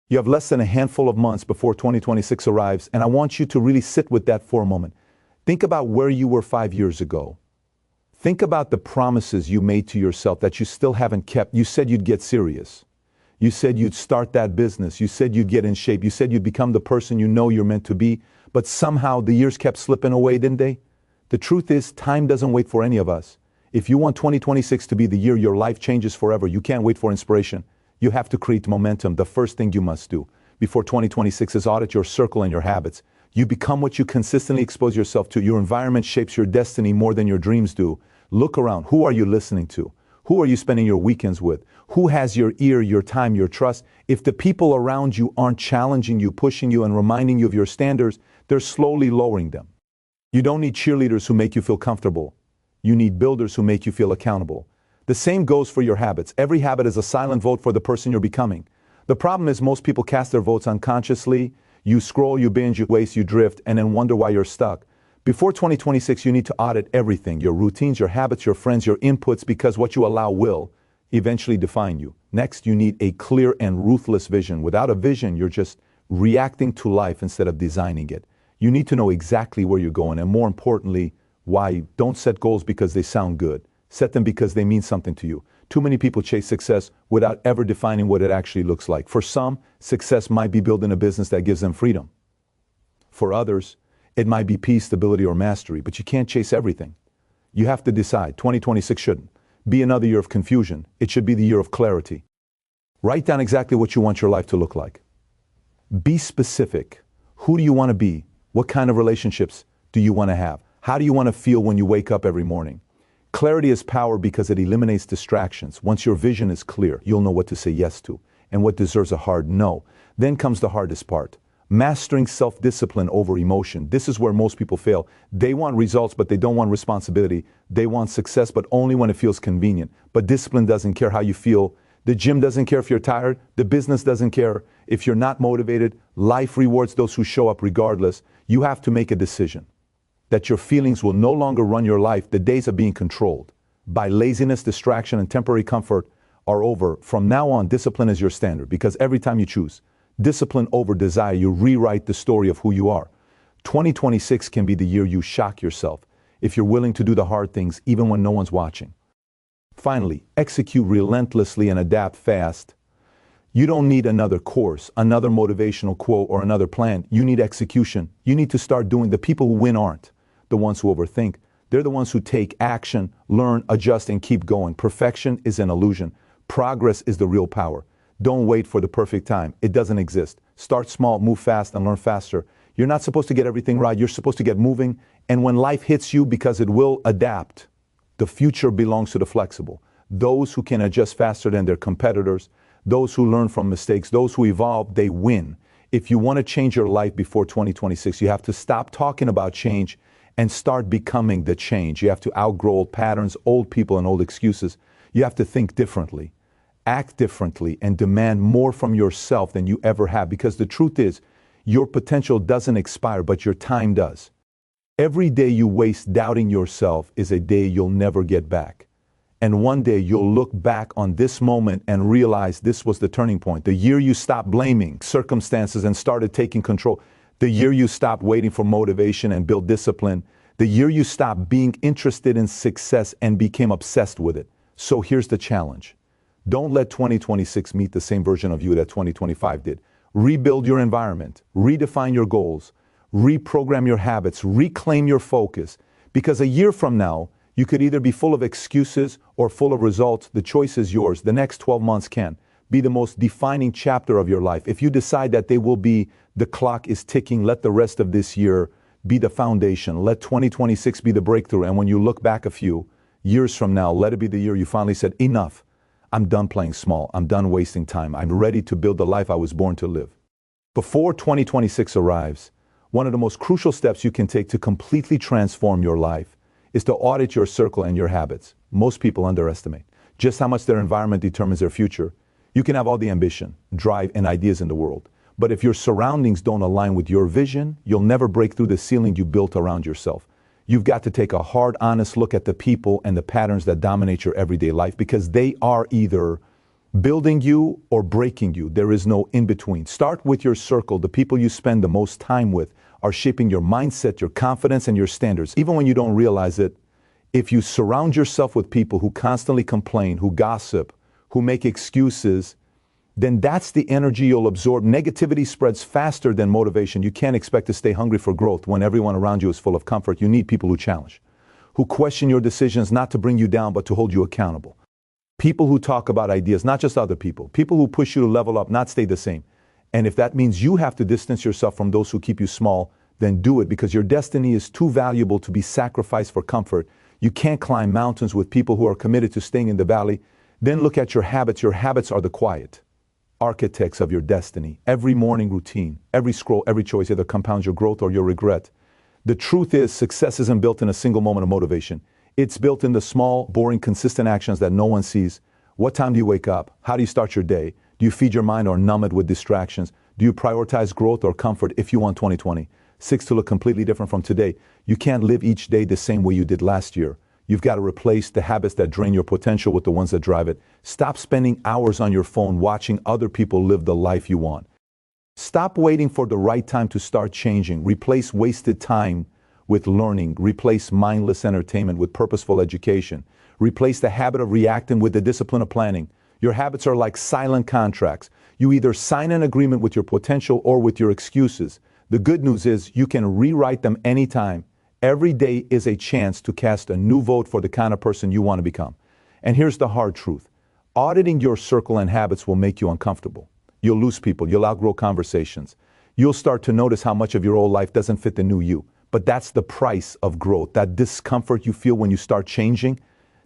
You have less than a handful of months before 2026 arrives, and I want you to really sit with that for a moment. Think about where you were 5 years ago. Think about the promises you made to yourself that you still haven't kept. You said you'd get serious. You said you'd start that business. You said you'd get in shape. You said you'd become the person you know you're meant to be. But somehow the years kept slipping away, didn't they? The truth is, time doesn't wait for any of us. If you want 2026 to be the year your life changes forever, you can't wait for inspiration. You have to create momentum. The first thing you must do before 2026 is audit your circle and your habits. You become what you consistently expose yourself to. Your environment shapes your destiny more than your dreams do. Look around. Who are you listening to? Who are you spending your weekends with? Who has your ear, your time, your trust? If the people around you aren't challenging you, pushing you, and reminding you of your standards, they're slowly lowering them. You don't need cheerleaders who make you feel comfortable. You need builders who make you feel accountable. The same goes for your habits. Every habit is a silent vote for the person you're becoming. The problem is most people cast their votes unconsciously. You scroll, you binge, you waste, you drift, and then wonder why you're stuck. Before 2026, you need to audit everything, your routines, your habits, your friends, your inputs, because what you allow will eventually define you. Next, you need a clear and ruthless vision. Without a vision, you're just reacting to life instead of designing it. You need to know exactly where you're going, and more importantly, why. Don't set goals because they sound good. Set them because they mean something to you. Too many people chase success without ever defining what it actually looks like. For some, success might be building a business that gives them freedom. For others, it might be peace, stability, or mastery, but you can't chase everything. You have to decide. 2026 shouldn't be another year of confusion. It should be the year of clarity. Write down exactly what you want your life to look like. Be specific. Who do you want to be? What kind of relationships do you want to have? How do you want to feel when you wake up every morning? Clarity is power because it eliminates distractions. Once your vision is clear, you'll know what to say yes to and what deserves a hard no. Then comes the hardest part. Mastering self-discipline over emotion. This is where most people fail. They want results, but they don't want responsibility. They want success, but only when it feels convenient. But discipline doesn't care how you feel. The gym doesn't care if you're tired. The business doesn't care if you're not motivated. Life rewards those who show up regardless. You have to make a decision that your feelings will no longer run your life. The days of being controlled by laziness, distraction, and temporary comfort are over. From now on, discipline is your standard, because every time you choose discipline over desire, you rewrite the story of who you are. 2026 can be the year you shock yourself if you're willing to do the hard things even when no one's watching. Finally, execute relentlessly and adapt fast. You don't need another course, another motivational quote, or another plan. You need execution. You need to start doing. The people who win aren't the ones who overthink. They're the ones who take action, learn, adjust, and keep going. Perfection is an illusion. Progress is the real power. Don't wait for the perfect time. It doesn't exist. Start small, move fast, and learn faster. You're not supposed to get everything right. You're supposed to get moving. And when life hits you, because it will adapt, the future belongs to the flexible. Those who can adjust faster than their competitors, those who learn from mistakes, those who evolve, they win. If you want to change your life before 2026, you have to stop talking about change and start becoming the change. You have to outgrow old patterns, old people, and old excuses. You have to think differently, act differently, and demand more from yourself than you ever have, because the truth is, your potential doesn't expire, but your time does. Every day you waste doubting yourself is a day you'll never get back. And one day you'll look back on this moment and realize this was the turning point. The year you stopped blaming circumstances and started taking control. The year you stopped waiting for motivation and built discipline. The year you stopped being interested in success and became obsessed with it. So here's the challenge. Don't let 2026 meet the same version of you that 2025 did. Rebuild your environment, redefine your goals, reprogram your habits, reclaim your focus. Because a year from now, you could either be full of excuses or full of results. The choice is yours. The next 12 months can be the most defining chapter of your life. If you decide that they will be, the clock is ticking, let the rest of this year be the foundation. Let 2026 be the breakthrough. And when you look back a few years from now, let it be the year you finally said, enough. I'm done playing small. I'm done wasting time. I'm ready to build the life I was born to live. Before 2026 arrives, one of the most crucial steps you can take to completely transform your life is to audit your circle and your habits. Most people underestimate just how much their environment determines their future. You can have all the ambition, drive, and ideas in the world, but if your surroundings don't align with your vision, you'll never break through the ceiling you built around yourself. You've got to take a hard, honest look at the people and the patterns that dominate your everyday life, because they are either building you or breaking you. There is no in between. Start with your circle. The people you spend the most time with are shaping your mindset, your confidence, and your standards. Even when you don't realize it, if you surround yourself with people who constantly complain, who gossip, who make excuses, then that's the energy you'll absorb. Negativity spreads faster than motivation. You can't expect to stay hungry for growth when everyone around you is full of comfort. You need people who challenge, who question your decisions not to bring you down, but to hold you accountable. People who talk about ideas, not just other people. People who push you to level up, not stay the same. And if that means you have to distance yourself from those who keep you small, then do it, because your destiny is too valuable to be sacrificed for comfort. You can't climb mountains with people who are committed to staying in the valley. Then look at your habits. Your habits are the quiet architects of your destiny. Every morning routine, every scroll, every choice either compounds your growth or your regret. The truth is, success isn't built in a single moment of motivation. It's built in the small, boring, consistent actions that no one sees. What time do you wake up? How do you start your day? Do you feed your mind or numb it with distractions? Do you prioritize growth or comfort if you want 2026 to look completely different from today? You can't live each day the same way you did last year. You've got to replace the habits that drain your potential with the ones that drive it. Stop spending hours on your phone watching other people live the life you want. Stop waiting for the right time to start changing. Replace wasted time with learning. Replace mindless entertainment with purposeful education. Replace the habit of reacting with the discipline of planning. Your habits are like silent contracts. You either sign an agreement with your potential or with your excuses. The good news is you can rewrite them anytime. Every day is a chance to cast a new vote for the kind of person you want to become. And here's the hard truth. Auditing your circle and habits will make you uncomfortable. You'll lose people. You'll outgrow conversations. You'll start to notice how much of your old life doesn't fit the new you. But that's the price of growth. That discomfort you feel when you start changing,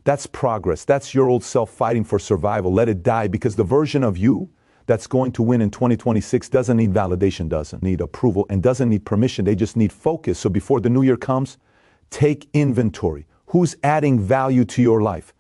that's progress. That's your old self fighting for survival. Let it die, because the version of you that's going to win in 2026 doesn't need validation, doesn't need approval, and doesn't need permission. They just need focus. So before the new year comes, take inventory. Who's adding value to your life?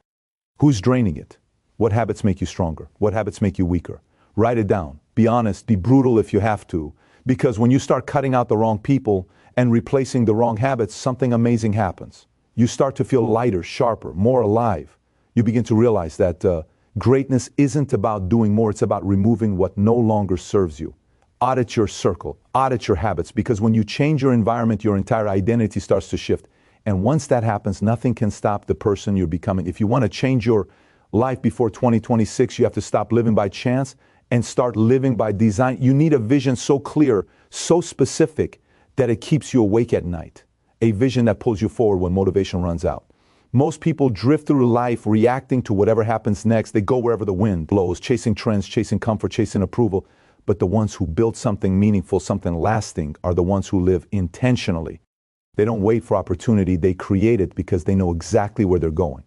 Who's draining it? What habits make you stronger? What habits make you weaker? Write it down. Be honest. Be brutal if you have to. Because when you start cutting out the wrong people and replacing the wrong habits, something amazing happens. You start to feel lighter, sharper, more alive. You begin to realize that greatness isn't about doing more. It's about removing what no longer serves you. Audit your circle. Audit your habits. Because when you change your environment, your entire identity starts to shift. And once that happens, nothing can stop the person you're becoming. If you want to change your life before 2026, you have to stop living by chance and start living by design. You need a vision so clear, so specific, that it keeps you awake at night. A vision that pulls you forward when motivation runs out. Most people drift through life reacting to whatever happens next. They go wherever the wind blows, chasing trends, chasing comfort, chasing approval. But the ones who build something meaningful, something lasting, are the ones who live intentionally. They don't wait for opportunity. They create it because they know exactly where they're going.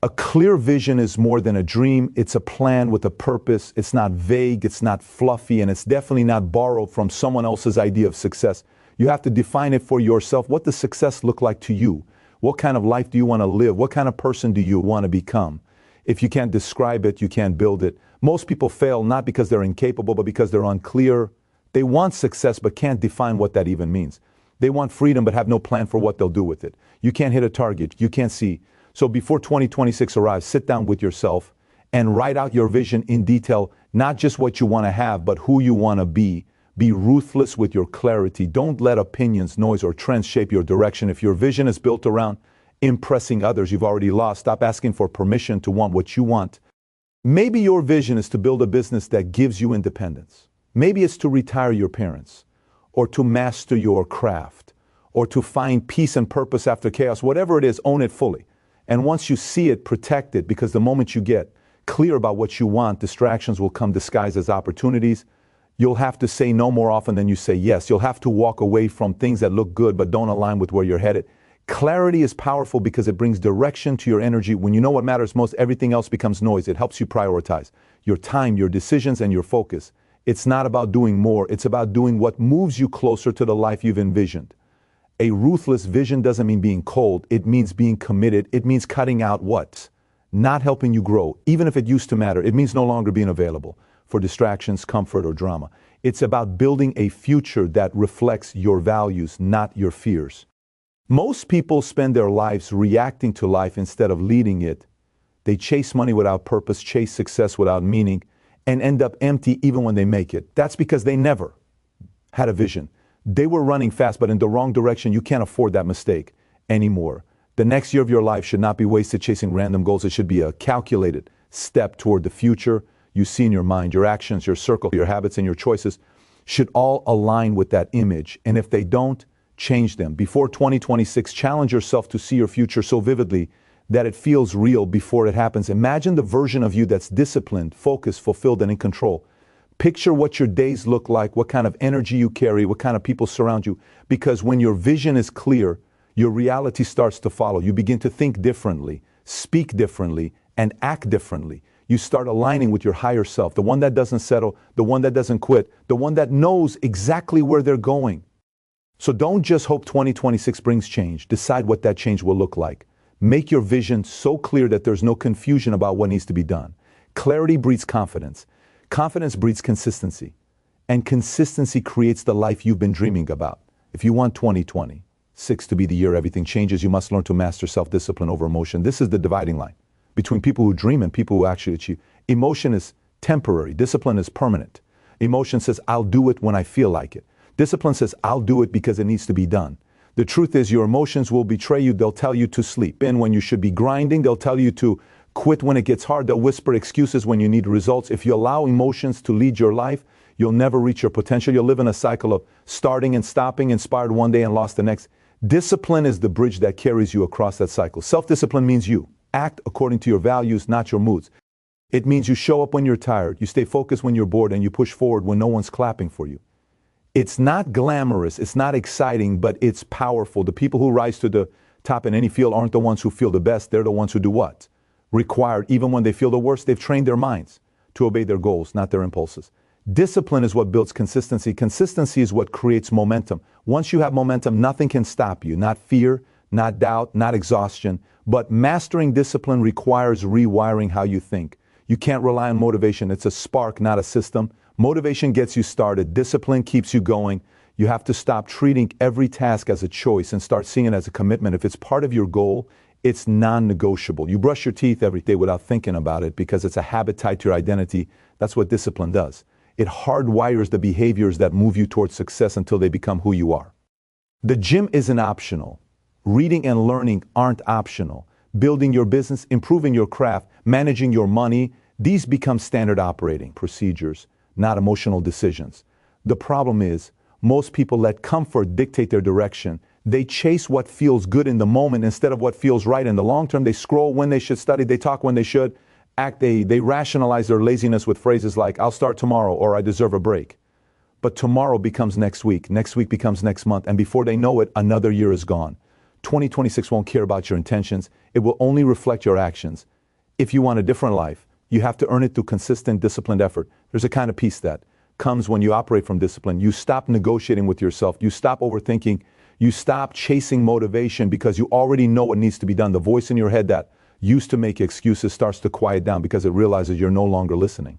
A clear vision is more than a dream. It's a plan with a purpose. It's not vague. It's not fluffy. And it's definitely not borrowed from someone else's idea of success. You have to define it for yourself. What does success look like to you? What kind of life do you want to live? What kind of person do you want to become? If you can't describe it, you can't build it. Most people fail not because they're incapable, but because they're unclear. They want success, but can't define what that even means. They want freedom, but have no plan for what they'll do with it. You can't hit a target. You can't see. So before 2026 arrives, sit down with yourself and write out your vision in detail, not just what you want to have, but who you want to be. Be ruthless with your clarity. Don't let opinions, noise, or trends shape your direction. If your vision is built around impressing others, you've already lost. Stop asking for permission to want what you want. Maybe your vision is to build a business that gives you independence. Maybe it's to retire your parents, or to master your craft, or to find peace and purpose after chaos. Whatever it is, own it fully. And once you see it, protect it, because the moment you get clear about what you want, distractions will come disguised as opportunities. You'll have to say no more often than you say yes. You'll have to walk away from things that look good but don't align with where you're headed. Clarity is powerful because it brings direction to your energy. When you know what matters most, everything else becomes noise. It helps you prioritize your time, your decisions, and your focus. It's not about doing more. It's about doing what moves you closer to the life you've envisioned. A ruthless vision doesn't mean being cold. It means being committed. It means cutting out what's not helping you grow, even if it used to matter. It means no longer being available for distractions, comfort, or drama. It's about building a future that reflects your values, not your fears. Most people spend their lives reacting to life instead of leading it. They chase money without purpose, chase success without meaning, and end up empty even when they make it. That's because they never had a vision. They were running fast, but in the wrong direction. You can't afford that mistake anymore. The next year of your life should not be wasted chasing random goals. It should be a calculated step toward the future you see in your mind. Your actions, your circle, your habits, and your choices should all align with that image. And if they don't, change them. Before 2026, challenge yourself to see your future so vividly that it feels real before it happens. Imagine the version of you that's disciplined, focused, fulfilled, and in control. Picture what your days look like, what kind of energy you carry, what kind of people surround you. Because when your vision is clear, your reality starts to follow. You begin to think differently, speak differently, and act differently. You start aligning with your higher self, the one that doesn't settle, the one that doesn't quit, the one that knows exactly where they're going. So don't just hope 2026 brings change. Decide what that change will look like. Make your vision so clear that there's no confusion about what needs to be done. Clarity breeds confidence. Confidence breeds consistency. And consistency creates the life you've been dreaming about. If you want 2026 to be the year everything changes, you must learn to master self-discipline over emotion. This is the dividing line between people who dream and people who actually achieve. Emotion is temporary. Discipline is permanent. Emotion says, I'll do it when I feel like it. Discipline says, I'll do it because it needs to be done. The truth is your emotions will betray you. They'll tell you to sleep in when you should be grinding. They'll tell you to quit when it gets hard. They'll whisper excuses when you need results. If you allow emotions to lead your life, you'll never reach your potential. You'll live in a cycle of starting and stopping, inspired one day and lost the next. Discipline is the bridge that carries you across that cycle. Self-discipline means you act according to your values, not your moods. It means you show up when you're tired, you stay focused when you're bored, and you push forward when no one's clapping for you. It's not glamorous, it's not exciting, but it's powerful. The people who rise to the top in any field aren't the ones who feel the best. They're the ones who do what? Required. Even when they feel the worst, they've trained their minds to obey their goals, not their impulses. Discipline is what builds consistency. Consistency is what creates momentum. Once you have momentum, nothing can stop you. Not fear, not doubt, not exhaustion. But mastering discipline requires rewiring how you think. You can't rely on motivation. It's a spark, not a system. Motivation gets you started. Discipline keeps you going. You have to stop treating every task as a choice and start seeing it as a commitment. If it's part of your goal, it's non-negotiable. You brush your teeth every day without thinking about it because it's a habit tied to your identity. That's what discipline does. It hardwires the behaviors that move you towards success until they become who you are. The gym isn't optional. Reading and learning aren't optional. Building your business, improving your craft, managing your money, these become standard operating procedures, not emotional decisions. The problem is, most people let comfort dictate their direction. They chase what feels good in the moment instead of what feels right in the long term. They scroll when they should study, they talk when they should act. They rationalize their laziness with phrases like, I'll start tomorrow, or I deserve a break. But tomorrow becomes next week becomes next month, and before they know it, another year is gone. 2026 won't care about your intentions. It will only reflect your actions. If you want a different life, you have to earn it through consistent, disciplined effort. There's a kind of peace that comes when you operate from discipline. You stop negotiating with yourself. You stop overthinking. You stop chasing motivation because you already know what needs to be done. The voice in your head that used to make excuses starts to quiet down because it realizes you're no longer listening.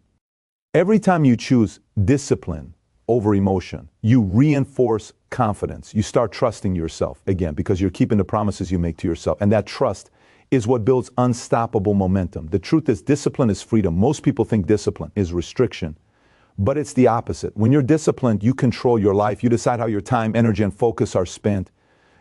Every time you choose discipline over emotion, you reinforce confidence. You start trusting yourself again because you're keeping the promises you make to yourself. And that trust is what builds unstoppable momentum. The truth is, discipline is freedom. Most people think discipline is restriction, but it's the opposite. When you're disciplined, you control your life. You decide how your time, energy, and focus are spent.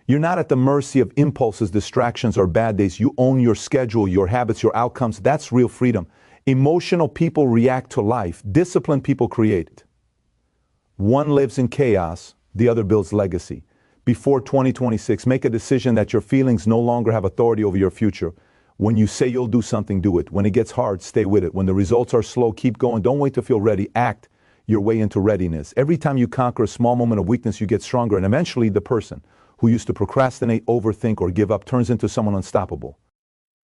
You're not at the mercy of impulses, distractions, or bad days. You own your schedule, your habits, your outcomes. That's real freedom. Emotional people react to life. Disciplined people create it. One lives in chaos, the other builds legacy. Before 2026, make a decision that your feelings no longer have authority over your future. When you say you'll do something, do it. When it gets hard, stay with it. When the results are slow, keep going. Don't wait to feel ready. Act your way into readiness. Every time you conquer a small moment of weakness, you get stronger. And eventually the person who used to procrastinate, overthink, or give up turns into someone unstoppable.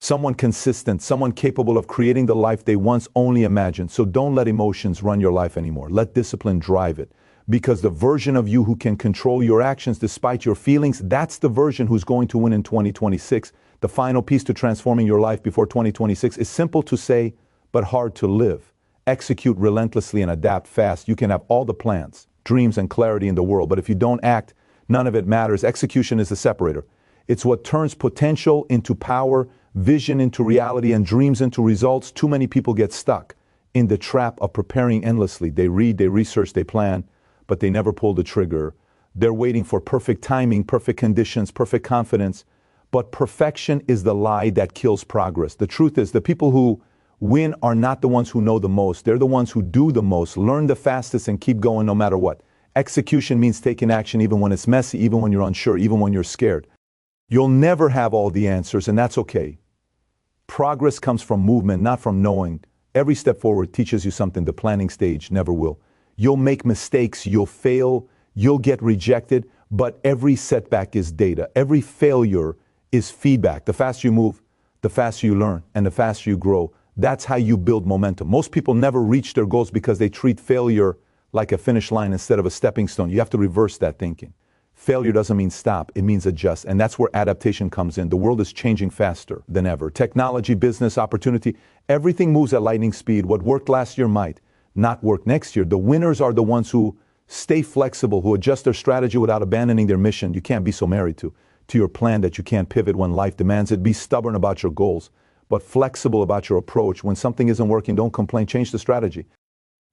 Someone consistent, someone capable of creating the life they once only imagined. So don't let emotions run your life anymore. Let discipline drive it. Because the version of you who can control your actions despite your feelings, that's the version who's going to win in 2026. The final piece to transforming your life before 2026 is simple to say, but hard to live. Execute relentlessly and adapt fast. You can have all the plans, dreams, and clarity in the world, but if you don't act, none of it matters. Execution is the separator. It's what turns potential into power, vision into reality and dreams into results, too many people get stuck in the trap of preparing endlessly. They read, they research, they plan, but they never pull the trigger. They're waiting for perfect timing, perfect conditions, perfect confidence. But perfection is the lie that kills progress. The truth is, the people who win are not the ones who know the most. They're the ones who do the most, learn the fastest, and keep going no matter what. Execution means taking action even when it's messy, even when you're unsure, even when you're scared. You'll never have all the answers, and that's okay. Progress comes from movement, not from knowing. Every step forward teaches you something the planning stage never will. You'll make mistakes, you'll fail, you'll get rejected, but every setback is data. Every failure is feedback. The faster you move, the faster you learn, and the faster you grow. That's how you build momentum. Most people never reach their goals because they treat failure like a finish line instead of a stepping stone. You have to reverse that thinking. Failure doesn't mean stop, it means adjust, and that's where adaptation comes in. The world is changing faster than ever. Technology, business, opportunity, everything moves at lightning speed. What worked last year might not work next year. The winners are the ones who stay flexible, who adjust their strategy without abandoning their mission. You can't be so married to your plan that you can't pivot when life demands it. Be stubborn about your goals, but flexible about your approach. When something isn't working, don't complain, change the strategy.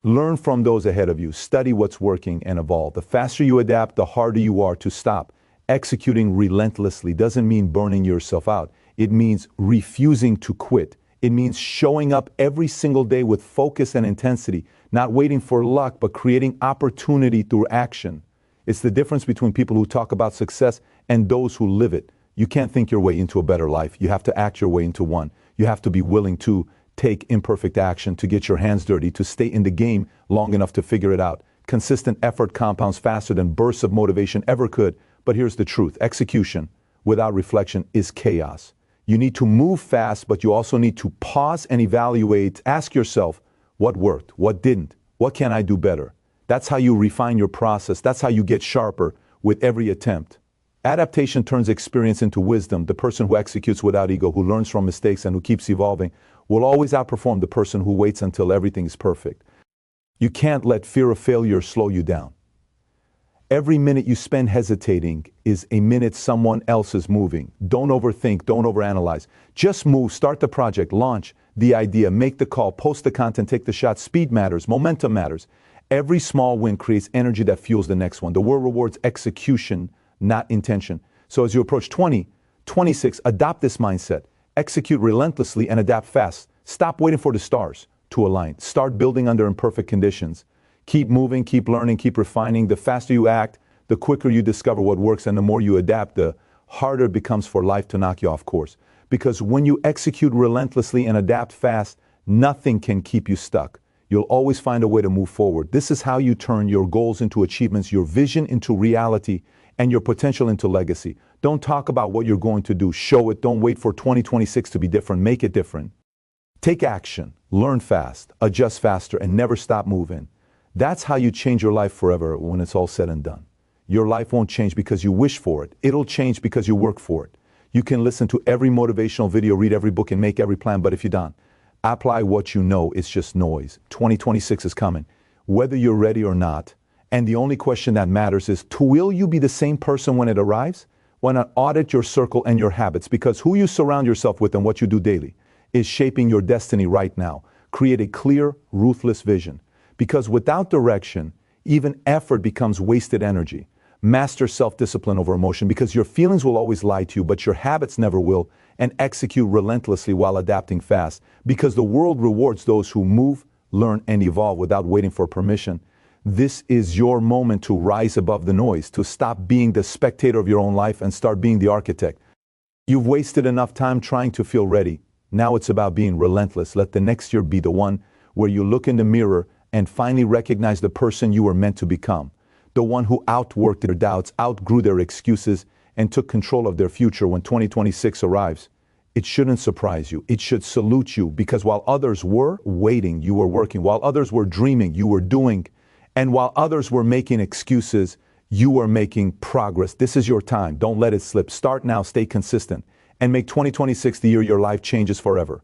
Learn from those ahead of you, study what's working, and evolve. The faster you adapt, the harder you are to stop. Executing relentlessly doesn't mean burning yourself out. It means refusing to quit. It means showing up every single day with focus and intensity, not waiting for luck, but creating opportunity through action. It's the difference between people who talk about success and those who live it. You can't think your way into a better life. You have to act your way into one. You have to be willing to take imperfect action, to get your hands dirty, to stay in the game long enough to figure it out. Consistent effort compounds faster than bursts of motivation ever could. But here's the truth. Execution without reflection is chaos. You need to move fast, but you also need to pause and evaluate. Ask yourself, what worked? What didn't? What can I do better? That's how you refine your process. That's how you get sharper with every attempt. Adaptation turns experience into wisdom. The person who executes without ego, who learns from mistakes and who keeps evolving, will always outperform the person who waits until everything is perfect. You can't let fear of failure slow you down. Every minute you spend hesitating is a minute someone else is moving. Don't overthink, don't overanalyze. Just move, start the project, launch the idea, make the call, post the content, take the shot. Speed matters, momentum matters. Every small win creates energy that fuels the next one. The world rewards execution, not intention. So as you approach 2026, adopt this mindset. Execute relentlessly and adapt fast. Stop waiting for the stars to align. Start building under imperfect conditions. Keep moving, keep learning, keep refining. The faster you act, the quicker you discover what works, and the more you adapt, the harder it becomes for life to knock you off course. Because when you execute relentlessly and adapt fast, nothing can keep you stuck. You'll always find a way to move forward. This is how you turn your goals into achievements, your vision into reality, and your potential into legacy. Don't talk about what you're going to do. Show it. Don't wait for 2026 to be different. Make it different. Take action. Learn fast. Adjust faster. And never stop moving. That's how you change your life forever when it's all said and done. Your life won't change because you wish for it. It'll change because you work for it. You can listen to every motivational video, read every book, and make every plan, but if you don't, apply what you know. It's just noise. 2026 is coming, whether you're ready or not. And the only question that matters is, will you be the same person when it arrives? Why not audit your circle and your habits? Because who you surround yourself with and what you do daily is shaping your destiny right now. Create a clear, ruthless vision. Because without direction, even effort becomes wasted energy. Master self-discipline over emotion, because your feelings will always lie to you, but your habits never will. And execute relentlessly while adapting fast, because the world rewards those who move, learn, and evolve without waiting for permission. This is your moment to rise above the noise, to stop being the spectator of your own life and start being the architect. You've wasted enough time trying to feel ready. Now it's about being relentless. Let the next year be the one where you look in the mirror and finally recognize the person you were meant to become. The one who outworked their doubts, outgrew their excuses, and took control of their future when 2026 arrives. It shouldn't surprise you. It should salute you, because while others were waiting, you were working. While others were dreaming, you were doing. And while others were making excuses, you were making progress. This is your time. Don't let it slip. Start now, stay consistent, and make 2026 the year your life changes forever.